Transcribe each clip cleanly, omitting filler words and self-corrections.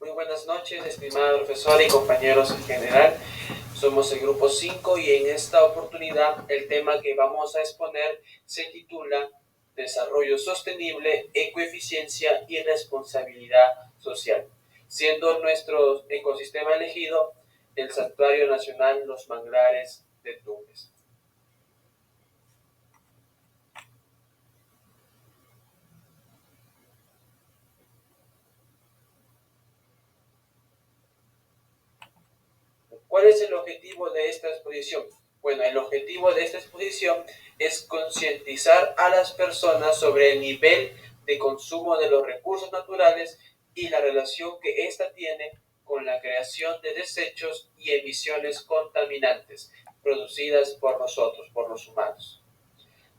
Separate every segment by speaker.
Speaker 1: Muy buenas noches, estimada profesora y compañeros en general. Somos el grupo 5 y en esta oportunidad el tema que vamos a exponer se titula Desarrollo Sostenible, Ecoeficiencia y Responsabilidad Social, siendo nuestro ecosistema elegido el Santuario Nacional Los Manglares de Tumbes. ¿Cuál es el objetivo de esta exposición? Bueno, el objetivo de esta exposición es concientizar a las personas sobre el nivel de consumo de los recursos naturales y la relación que ésta tiene con la creación de desechos y emisiones contaminantes producidas por nosotros, por los humanos,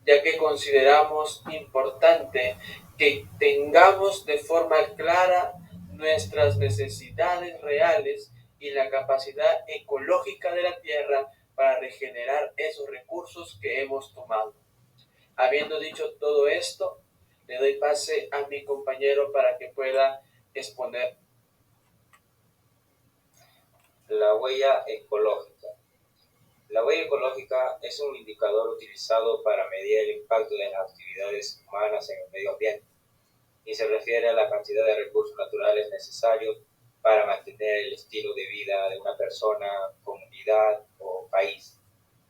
Speaker 1: ya que consideramos importante que tengamos de forma clara nuestras necesidades reales y la capacidad ecológica de la tierra para regenerar esos recursos que hemos tomado. Habiendo dicho todo esto, le doy pase a mi compañero para que pueda exponer.
Speaker 2: La huella ecológica. La huella ecológica es un indicador utilizado para medir el impacto de las actividades humanas en el medio ambiente y se refiere a la cantidad de recursos naturales necesarios para mantener el estilo de vida de una persona, comunidad o país.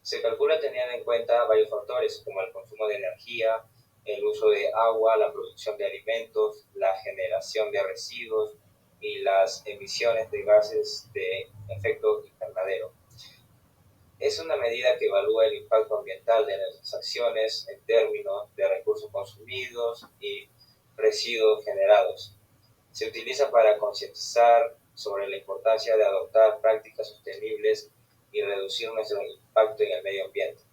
Speaker 2: Se calcula teniendo en cuenta varios factores como el consumo de energía, el uso de agua, la producción de alimentos, la generación de residuos y las emisiones de gases de efecto invernadero. Es una medida que evalúa el impacto ambiental de nuestras acciones en términos de recursos consumidos y residuos generados. Se utiliza para concientizar sobre la importancia de adoptar prácticas sostenibles y reducir nuestro impacto en el medio ambiente.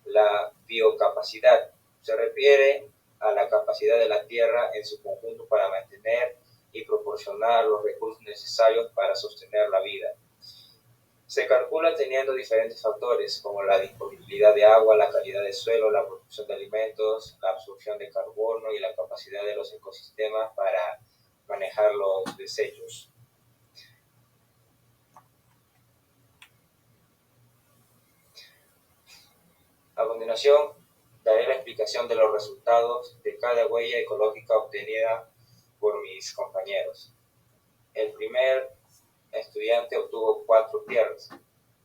Speaker 2: La biocapacidad se refiere a la capacidad de la Tierra en su conjunto para mantener y proporcionar los recursos necesarios para sostener la vida. Se calcula teniendo diferentes factores como la disponibilidad de agua, la calidad del suelo, la producción de alimentos, la absorción de carbono y la capacidad de los ecosistemas para manejar los desechos. A continuación, daré la explicación de los resultados de cada huella ecológica obtenida por mis compañeros. El primer estudiante obtuvo 4 tierras.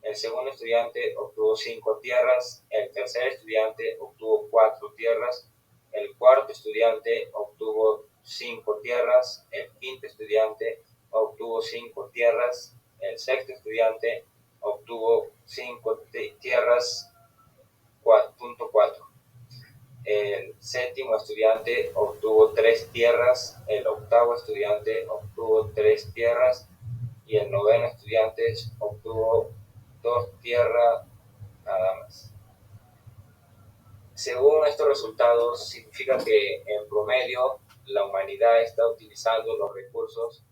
Speaker 2: El segundo estudiante obtuvo 5 tierras, el tercer estudiante obtuvo 4 tierras, el cuarto estudiante obtuvo 5 tierras, el quinto estudiante obtuvo 5 tierras, el sexto estudiante obtuvo 5 tierras, 4.4. El séptimo estudiante obtuvo 3 tierras, el octavo estudiante obtuvo 3 tierras y el noveno estudiante obtuvo 2 tierras nada más. Según estos resultados, significa que en promedio la humanidad está utilizando los recursos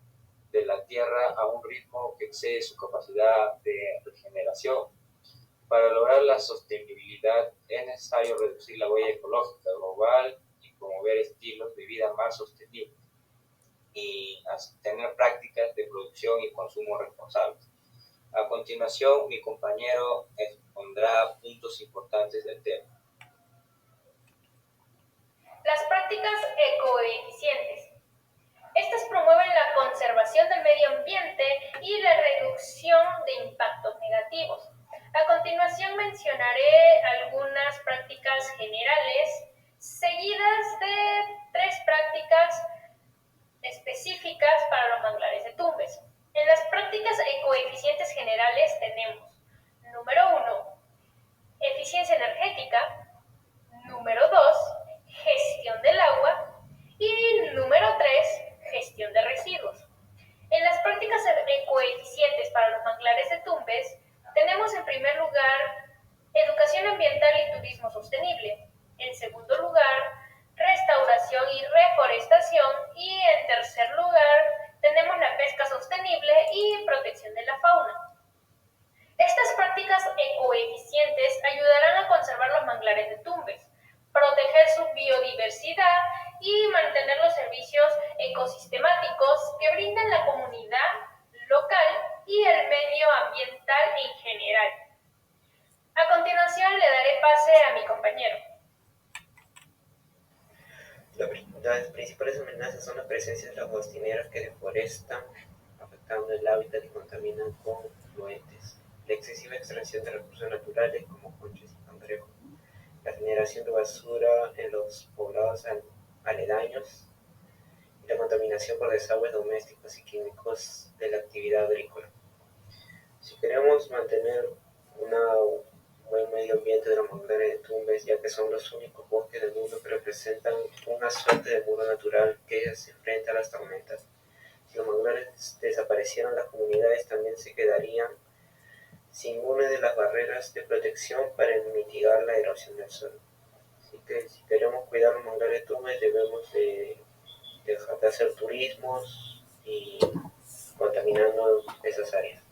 Speaker 2: de la Tierra a un ritmo que excede su capacidad de regeneración. Para lograr la sostenibilidad es necesario reducir la huella ecológica global y promover estilos de vida más sostenibles y tener prácticas de producción y consumo responsables. A continuación, mi compañero expondrá puntos importantes del tema.
Speaker 3: Las prácticas ecoeficientes. Estas promueven la conservación del medio ambiente y la reducción de impactos negativos. A continuación mencionaré algunas prácticas generales seguidas de 3 prácticas específicas para los manglares de Tumbes. En las prácticas ecoeficientes generales tenemos: número 1, eficiencia energética; número 2, gestión del agua; y número ecosistemáticos que brindan la comunidad local y el medio ambiental en general. A continuación le daré pase a mi compañero.
Speaker 4: Las principales amenazas son la presencia de las guastineras que deforestan, afectando el hábitat y contaminan con fluentes, la excesiva extracción de recursos naturales como conchas y cangrejos, la generación de basura en los poblados aledaños y la contaminación por desagües domésticos y químicos de la actividad agrícola. Si queremos mantener un buen medio ambiente de los manglares de Tumbes, ya que son los únicos bosques del mundo que representan una suerte de muro natural que se enfrenta a las tormentas. Si los manglares desaparecieran, las comunidades también se quedarían sin una de las barreras de protección para mitigar la erosión del suelo. Así que si queremos cuidar los manglares de Tumbes, debemos de dejar de hacer turismos y contaminando esas áreas.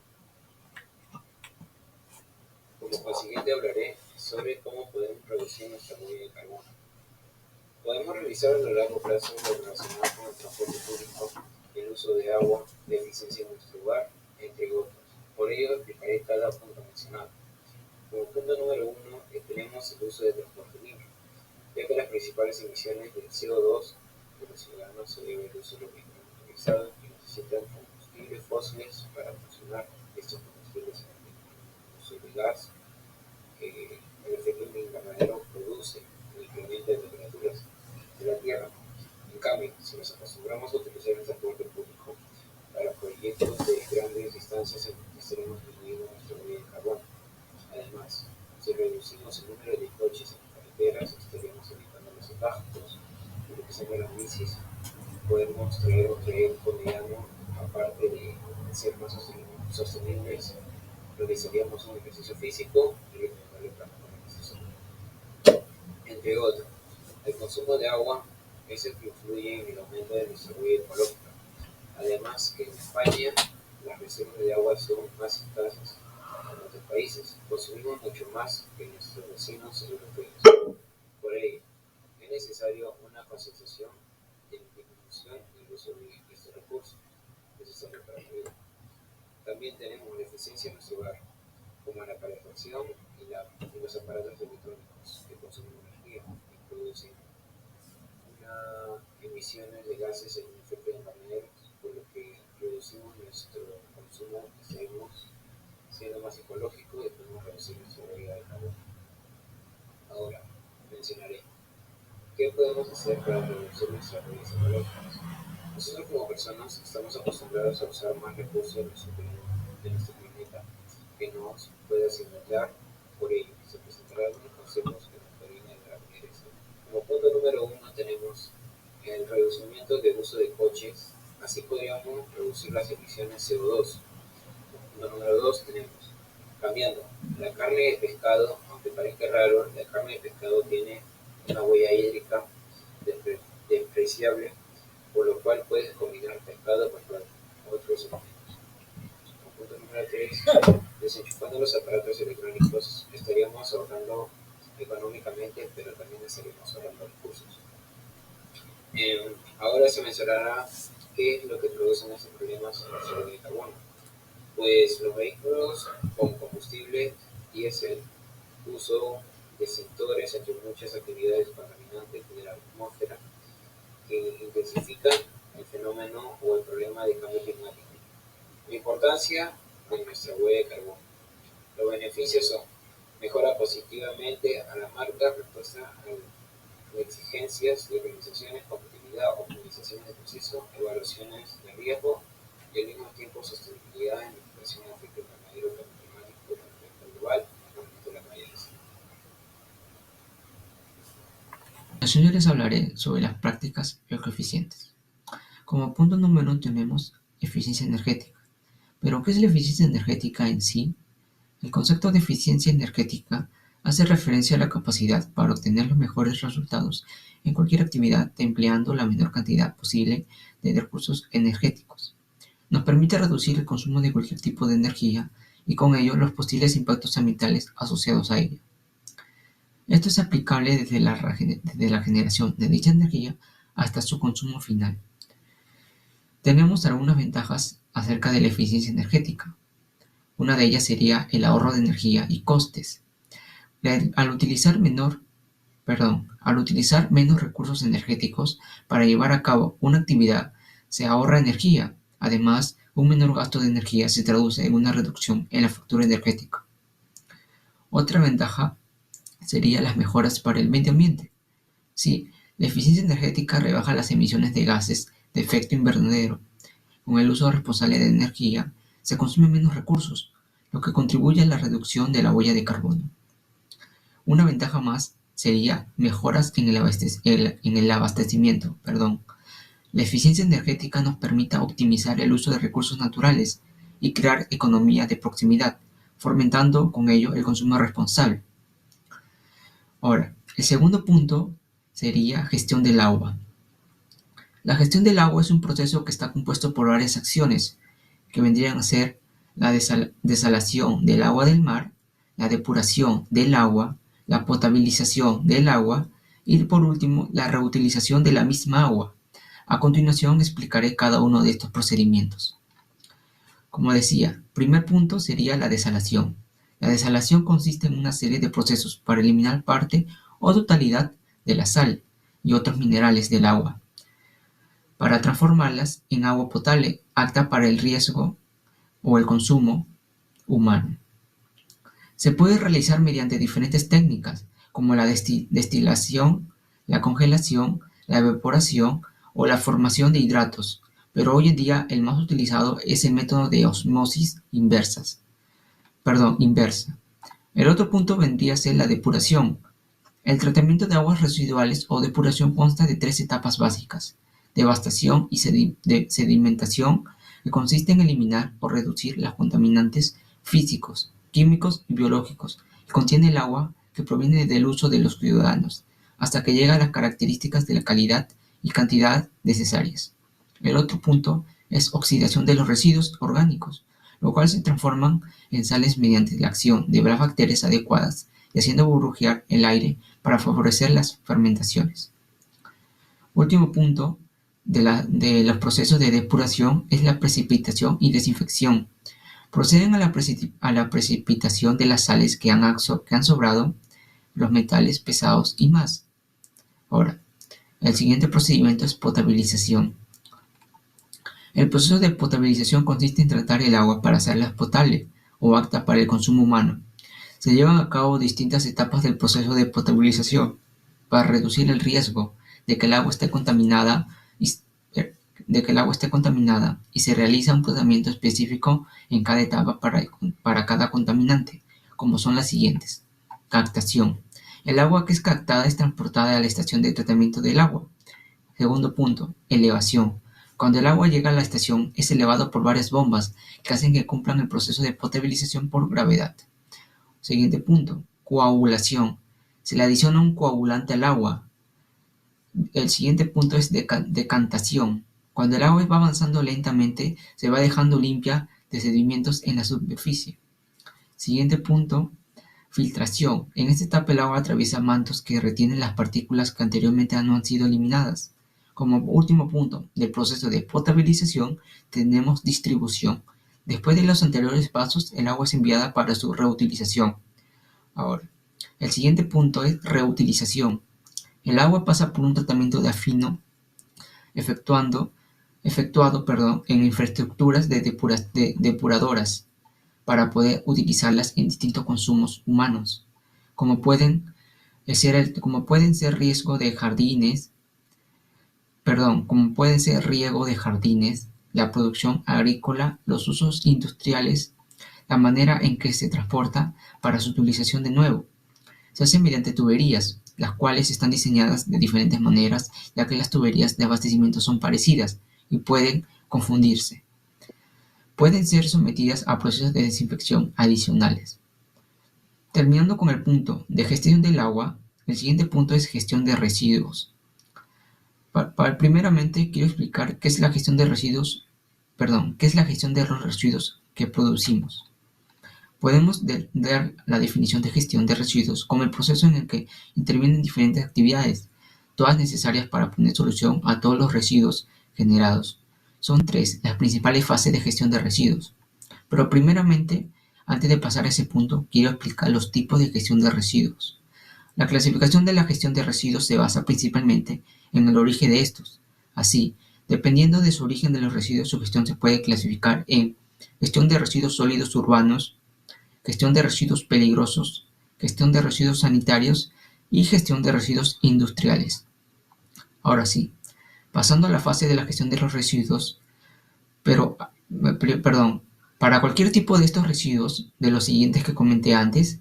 Speaker 2: Como consiguiente hablaré sobre cómo podemos reducir nuestra huella de carbono. Podemos realizar a largo plazo lo relacionado con el transporte público, el uso de agua, la eficiencia en nuestro hogar, entre otros. Por ello explicaré cada punto mencionado. Como punto número 1 tenemos el uso de transporte libre, ya que las principales emisiones de CO2 de los ciudadanos se debe al uso de los vehículos motorizados que necesitan combustibles fósiles para funcionar. Estos combustibles el uso de gas, el efecto invernadero produce el incremento de temperaturas de la Tierra. En cambio, si nos acostumbramos a utilizar el transporte público para proyectos de grandes distancias, estaremos disminuyendo nuestra huella de carbono. Además, si reducimos el número de coches en carreteras, estaríamos evitando los impactos. Utilizando las bicis, podemos traer un trayecto mediano, aparte de ser más sostenibles. Realizaríamos un ejercicio físico y recomendable para mejorar. Entre otros, el consumo de agua es el que influye en el aumento de nuestra huella ecológica. Además que en España las reservas de agua son más escasas que en otros países. Consumimos mucho más que nuestros vecinos europeos. Por ello, es necesario una concienciación de la disminución del uso de estos recursos necesarios para la vida. También tenemos la eficiencia en nuestro hogar, como la calefacción y los aparatos electrónicos que consumen energía y producen emisiones de gases en efecto invernadero, por lo que reducimos nuestro consumo, estaremos siendo más ecológicos y podemos reducir nuestra huella de carbono. Ahora mencionaré qué podemos hacer para reducir nuestras huellas ecológicas. Nosotros como personas estamos acostumbrados a usar más recursos de nuestro planeta que nos puede asimilar. Por ello, se presentarán algunos conceptos que nos podrían ayudar a ver esto. Como punto número 1 tenemos el reducimiento de uso de coches. Así podríamos reducir las emisiones CO2. Punto número 2 tenemos cambiando la carne de pescado. Aunque parezca raro, la carne de pescado tiene una huella hídrica despreciable, por lo cual puedes combinar pescado con otros alimentos. Punto número 3, desenchufando los aparatos electrónicos estaríamos ahorrando económicamente, pero también estaríamos ahorrando recursos. Ahora se mencionará qué es lo que producen estos problemas en nuestra huella de carbono. Pues los vehículos con combustible diésel, uso de extintores, entre muchas actividades contaminantes de la atmósfera que intensifican el fenómeno o el problema de cambio climático. La importancia de nuestra huella de carbono. Los beneficios son: mejora positivamente a la marca, respuesta a exigencias de organizaciones, competitividad, optimización de proceso, evaluaciones de riesgo y al mismo tiempo sostenibilidad en la mitigación del efecto invernadero, cambio climático, calentamiento global y aumento de la malla de cielo.
Speaker 5: Yo les hablaré sobre las prácticas ecoeficientes. Como punto número 1 tenemos eficiencia energética. ¿Pero qué es la eficiencia energética en sí? El concepto de eficiencia energética hace referencia a la capacidad para obtener los mejores resultados en cualquier actividad empleando la menor cantidad posible de recursos energéticos. Nos permite reducir el consumo de cualquier tipo de energía y con ello los posibles impactos ambientales asociados a ella. Esto es aplicable desde la generación de dicha energía hasta su consumo final. Tenemos algunas ventajas acerca de la eficiencia energética. Una de ellas sería el ahorro de energía y costes. Al utilizar menos recursos energéticos para llevar a cabo una actividad, se ahorra energía. Además, un menor gasto de energía se traduce en una reducción en la factura energética. Otra ventaja sería las mejoras para el medio ambiente. Sí, la eficiencia energética rebaja las emisiones de gases de efecto invernadero. Con el uso responsable de energía, se consumen menos recursos, lo que contribuye a la reducción de la huella de carbono. Una ventaja más sería mejoras en el abastecimiento. La eficiencia energética nos permite optimizar el uso de recursos naturales y crear economía de proximidad, fomentando con ello el consumo responsable. Ahora, el segundo punto sería gestión del agua. La gestión del agua es un proceso que está compuesto por varias acciones, que vendrían a ser la desalación del agua del mar, la depuración del agua, la potabilización del agua y, por último, la reutilización de la misma agua. A continuación explicaré cada uno de estos procedimientos. Como decía, primer punto sería la desalación. La desalación consiste en una serie de procesos para eliminar parte o totalidad de la sal y otros minerales del agua, para transformarlas en agua potable apta para el riego o el consumo humano. Se puede realizar mediante diferentes técnicas, como la destilación, la congelación, la evaporación o la formación de hidratos, pero hoy en día el más utilizado es el método de osmosis inversa. El otro punto vendría a ser la depuración. El tratamiento de aguas residuales o depuración consta de 3 etapas básicas: devastación y sedimentación, que consiste en eliminar o reducir los contaminantes físicos, químicos y biológicos que contiene el agua que proviene del uso de los ciudadanos, hasta que llega a las características de la calidad y cantidad necesarias. El otro punto es oxidación de los residuos orgánicos, lo cual se transforman en sales mediante la acción de las bacterias adecuadas y haciendo burbujear el aire para favorecer las fermentaciones. Último punto de los procesos de depuración es la precipitación y desinfección. Proceden a la precipitación de las sales que han sobrado, los metales pesados y más. Ahora, el siguiente procedimiento es potabilización. El proceso de potabilización consiste en tratar el agua para hacerla potable o apta para el consumo humano. Se llevan a cabo distintas etapas del proceso de potabilización para reducir el riesgo de que el agua esté contaminada y se realiza un tratamiento específico en cada etapa para cada contaminante, como son las siguientes. Captación. El agua que es captada es transportada a la estación de tratamiento del agua. Segundo punto, elevación. Cuando el agua llega a la estación es elevado por varias bombas que hacen que cumplan el proceso de potabilización por gravedad. Siguiente punto, coagulación. Se le adiciona un coagulante al agua. El siguiente punto es decantación. Cuando el agua va avanzando lentamente, se va dejando limpia de sedimentos en la superficie. Siguiente punto, filtración. En esta etapa el agua atraviesa mantos que retienen las partículas que anteriormente no han sido eliminadas. Como último punto del proceso de potabilización tenemos distribución. Después de los anteriores pasos, el agua es enviada para su reutilización. Ahora, el siguiente punto es reutilización. El agua pasa por un tratamiento de afino efectuado en infraestructuras de depuradoras para poder utilizarlas en distintos consumos humanos, como pueden ser riego de jardines, la producción agrícola, los usos industriales, la manera en que se transporta para su utilización de nuevo. Se hace mediante tuberías, las cuales están diseñadas de diferentes maneras, ya que las tuberías de abastecimiento son parecidas y pueden confundirse. Pueden ser sometidas a procesos de desinfección adicionales. Terminando con el punto de gestión del agua, el siguiente punto es gestión de residuos. Primeramente quiero explicar qué es la gestión de residuos, qué es la gestión de los residuos que producimos. Podemos dar la definición de gestión de residuos como el proceso en el que intervienen diferentes actividades, todas necesarias para poner solución a todos los residuos generados, Son tres las principales fases de gestión de residuos. Pero primeramente, antes de pasar a ese punto, quiero explicar los tipos de gestión de residuos. La clasificación de la gestión de residuos se basa principalmente en el origen de estos. Así, dependiendo de su origen de los residuos, su gestión se puede clasificar en gestión de residuos sólidos urbanos, gestión de residuos peligrosos, gestión de residuos sanitarios y gestión de residuos industriales. Ahora sí, pasando a la fase de la gestión de los residuos, para cualquier tipo de estos residuos, de los siguientes que comenté antes,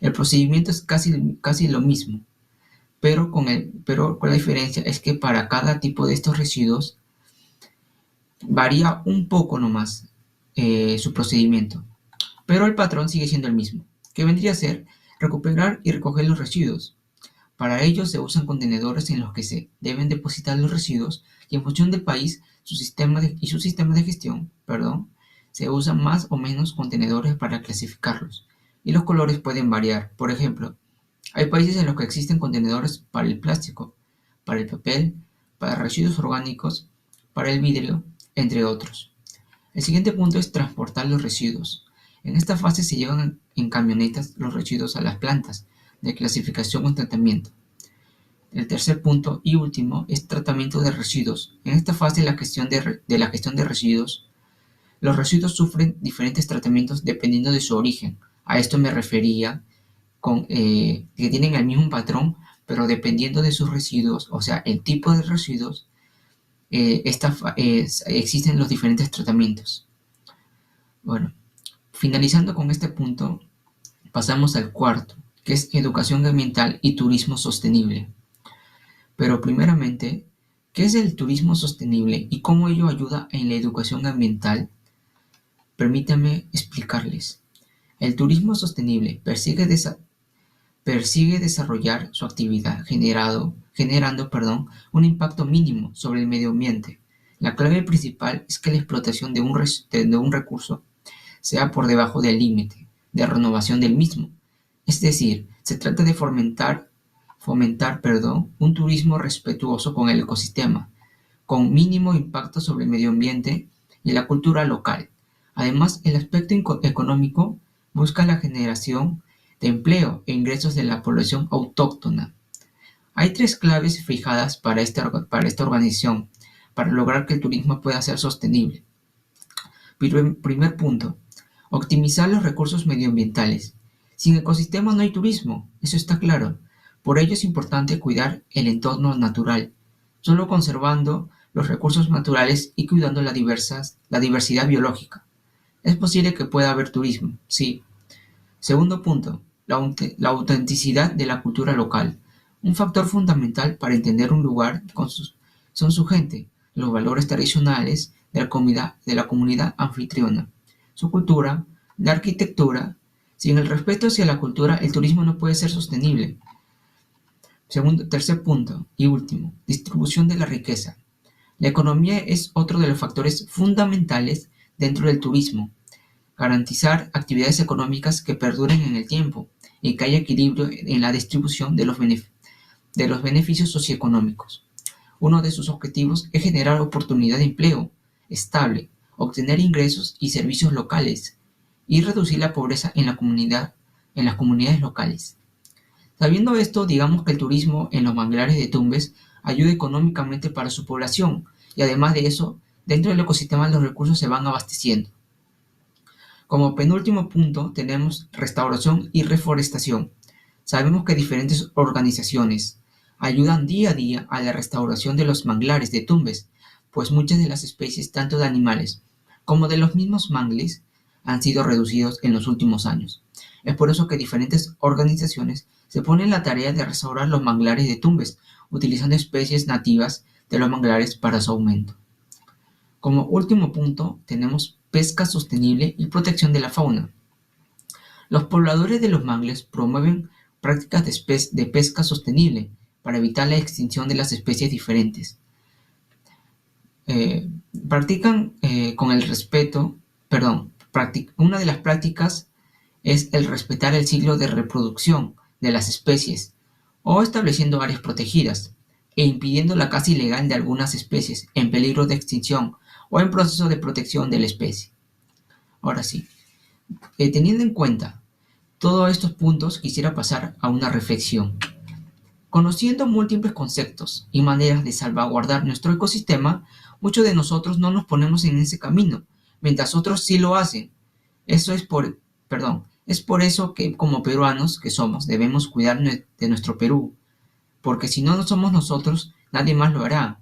Speaker 5: el procedimiento es casi lo mismo, pero con la diferencia es que para cada tipo de estos residuos varía un poco nomás su procedimiento, pero el patrón sigue siendo el mismo, que vendría a ser recuperar y recoger los residuos. Para ello se usan contenedores en los que se deben depositar los residuos y en función del país su sistema de gestión, se usan más o menos contenedores para clasificarlos y los colores pueden variar. Por ejemplo, hay países en los que existen contenedores para el plástico, para el papel, para residuos orgánicos, para el vidrio, entre otros. El siguiente punto es transportar los residuos. En esta fase se llevan en camionetas los residuos a las plantas de clasificación o tratamiento. El tercer punto y último es tratamiento de residuos. En esta fase de la gestión de residuos, los residuos sufren diferentes tratamientos dependiendo de su origen. A esto me refería que tienen el mismo patrón, pero dependiendo de sus residuos, o sea, el tipo de residuos, existen los diferentes tratamientos. Bueno, finalizando con este punto, pasamos al cuarto, que es educación ambiental y turismo sostenible. Pero primeramente, ¿qué es el turismo sostenible y cómo ello ayuda en la educación ambiental? Permítanme explicarles. El turismo sostenible persigue desarrollar su actividad generando un impacto mínimo sobre el medio ambiente. La clave principal es que la explotación de un recurso sea por debajo del límite de renovación del mismo. Es decir, se trata de fomentar un turismo respetuoso con el ecosistema, con mínimo impacto sobre el medio ambiente y la cultura local. Además, el aspecto económico busca la generación de empleo e ingresos de la población autóctona. Hay tres claves fijadas para esta organización para lograr que el turismo pueda ser sostenible. Primer punto, optimizar los recursos medioambientales. Sin ecosistema no hay turismo, eso está claro. Por ello es importante cuidar el entorno natural, solo conservando los recursos naturales y cuidando la diversidad biológica. Es posible que pueda haber turismo, sí. Segundo punto, la autenticidad de la cultura local. Un factor fundamental para entender un lugar son su gente, los valores tradicionales de la comunidad anfitriona, su cultura, la arquitectura. Sin el respeto hacia la cultura, el turismo no puede ser sostenible. Tercer punto y último, distribución de la riqueza. La economía es otro de los factores fundamentales dentro del turismo. Garantizar actividades económicas que perduren en el tiempo y que haya equilibrio en la distribución de los beneficios socioeconómicos. Uno de sus objetivos es generar oportunidad de empleo estable, obtener ingresos y servicios locales y reducir la pobreza en las comunidades locales. Sabiendo esto, digamos que el turismo en los manglares de Tumbes ayuda económicamente para su población y además de eso, dentro del ecosistema los recursos se van abasteciendo. Como penúltimo punto tenemos restauración y reforestación. Sabemos que diferentes organizaciones ayudan día a día a la restauración de los manglares de Tumbes, pues muchas de las especies, tanto de animales como de los mismos mangles, han sido reducidos en los últimos años. Es por eso que diferentes organizaciones se ponen la tarea de restaurar los manglares de Tumbes, utilizando especies nativas de los manglares para su aumento. Como último punto tenemos pesca sostenible y protección de la fauna. Los pobladores de los mangles promueven prácticas de pesca sostenible para evitar la extinción de las especies diferentes. Una de las prácticas es el respetar el ciclo de reproducción de las especies o estableciendo áreas protegidas e impidiendo la caza ilegal de algunas especies en peligro de extinción o en proceso de protección de la especie. Ahora sí, teniendo en cuenta todos estos puntos, quisiera pasar a una reflexión. Conociendo múltiples conceptos y maneras de salvaguardar nuestro ecosistema, muchos de nosotros no nos ponemos en ese camino, mientras otros sí lo hacen. Es por eso que como peruanos que somos debemos cuidar de nuestro Perú, porque si no somos nosotros, nadie más lo hará.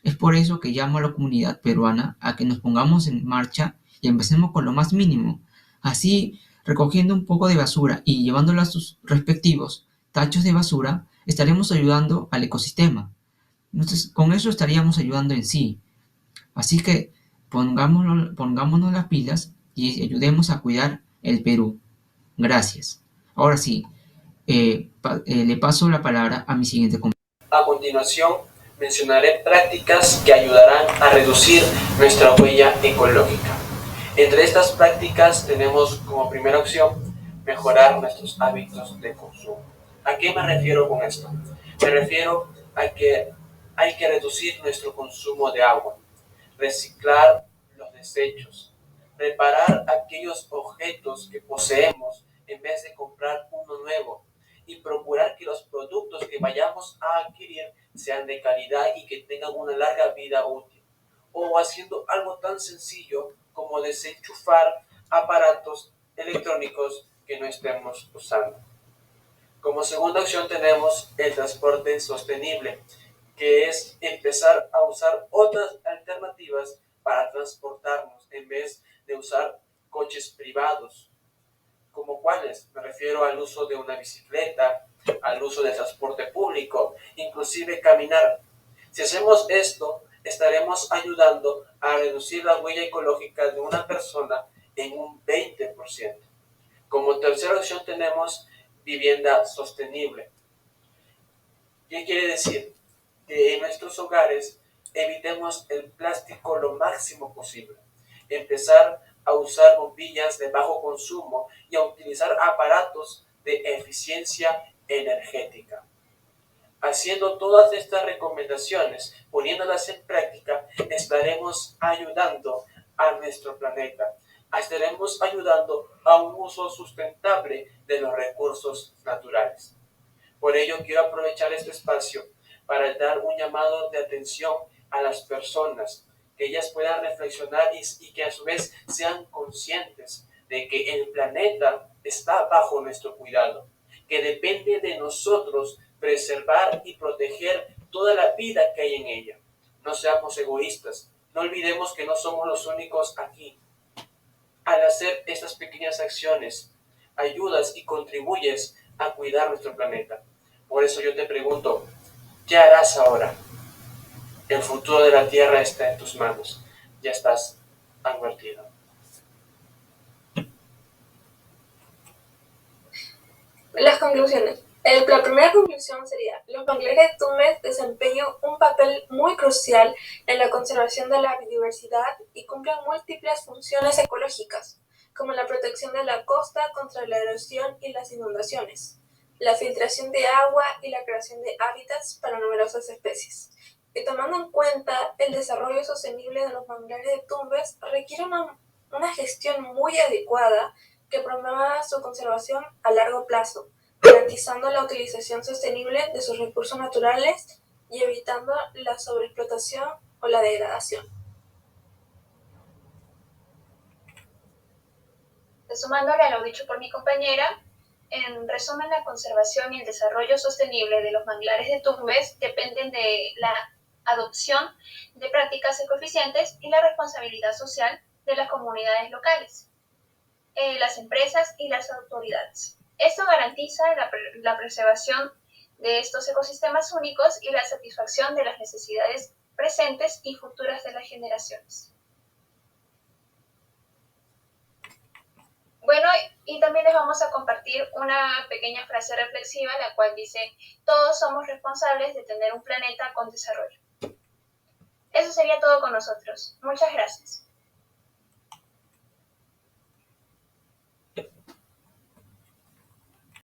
Speaker 5: Es por eso que llamo a la comunidad peruana a que nos pongamos en marcha y empecemos con lo más mínimo. Así, recogiendo un poco de basura y llevándola a sus respectivos tachos de basura, estaremos ayudando al ecosistema. Entonces, con eso estaríamos ayudando en sí. Así que pongámonos las pilas y ayudemos a cuidar el Perú. Gracias. Ahora sí, le paso la palabra a mi siguiente compañero.
Speaker 1: A continuación, mencionaré prácticas que ayudarán a reducir nuestra huella ecológica. Entre estas prácticas tenemos como primera opción mejorar nuestros hábitos de consumo. ¿A qué me refiero con esto? Me refiero a que hay que reducir nuestro consumo de agua, reciclar los desechos, reparar aquellos objetos que poseemos en vez de comprar uno nuevo y procurar que los productos que vayamos a adquirir sean de calidad y que tengan una larga vida útil. O haciendo algo tan sencillo como desenchufar aparatos electrónicos que no estemos usando. Como segunda opción tenemos el transporte sostenible, que es empezar a usar otras alternativas para transportarnos en vez de usar coches privados. ¿Como cuáles? Me refiero al uso de una bicicleta, al uso del transporte público, inclusive caminar. Si hacemos esto, estaremos ayudando a reducir la huella ecológica de una persona en un 20%. Como tercera opción tenemos vivienda sostenible. ¿Qué quiere decir? Que en nuestros hogares evitemos el plástico lo máximo posible. Empezar a usar bombillas de bajo consumo y a utilizar aparatos de eficiencia energética. Haciendo todas estas recomendaciones, poniéndolas en práctica, estaremos ayudando a nuestro planeta. Estaremos ayudando a un uso sustentable de los recursos naturales. Por ello, quiero aprovechar este espacio para dar un llamado de atención a las personas, que ellas puedan reflexionar y que a su vez sean conscientes de que el planeta está bajo nuestro cuidado, que depende de nosotros preservar y proteger toda la vida que hay en ella. No seamos egoístas, no olvidemos que no somos los únicos aquí. Al hacer estas pequeñas acciones, ayudas y contribuyes a cuidar nuestro planeta. Por eso yo te pregunto, ¿qué harás ahora? El futuro de la Tierra está en tus manos. Ya estás advertido.
Speaker 6: Las conclusiones. La primera conclusión sería: los manglares de Tumbes desempeñan un papel muy crucial en la conservación de la biodiversidad y cumplen múltiples funciones ecológicas, como la protección de la costa contra la erosión y las inundaciones, la filtración de agua y la creación de hábitats para numerosas especies. Y tomando en cuenta el desarrollo sostenible de los manglares de Tumbes, requiere una gestión muy adecuada que promueva su conservación a largo plazo, garantizando la utilización sostenible de sus recursos naturales y evitando la sobreexplotación o la degradación.
Speaker 3: Sumándole a lo dicho por mi compañera, en resumen, la conservación y el desarrollo sostenible de los manglares de Tumbes dependen de la adopción de prácticas ecoeficientes y la responsabilidad social de las comunidades locales, las empresas y las autoridades. Esto garantiza la preservación de estos ecosistemas únicos y la satisfacción de las necesidades presentes y futuras de las generaciones. Bueno, y también les vamos a compartir una pequeña frase reflexiva, la cual dice: todos somos responsables de tener un planeta con desarrollo. Eso sería todo con nosotros. Muchas gracias.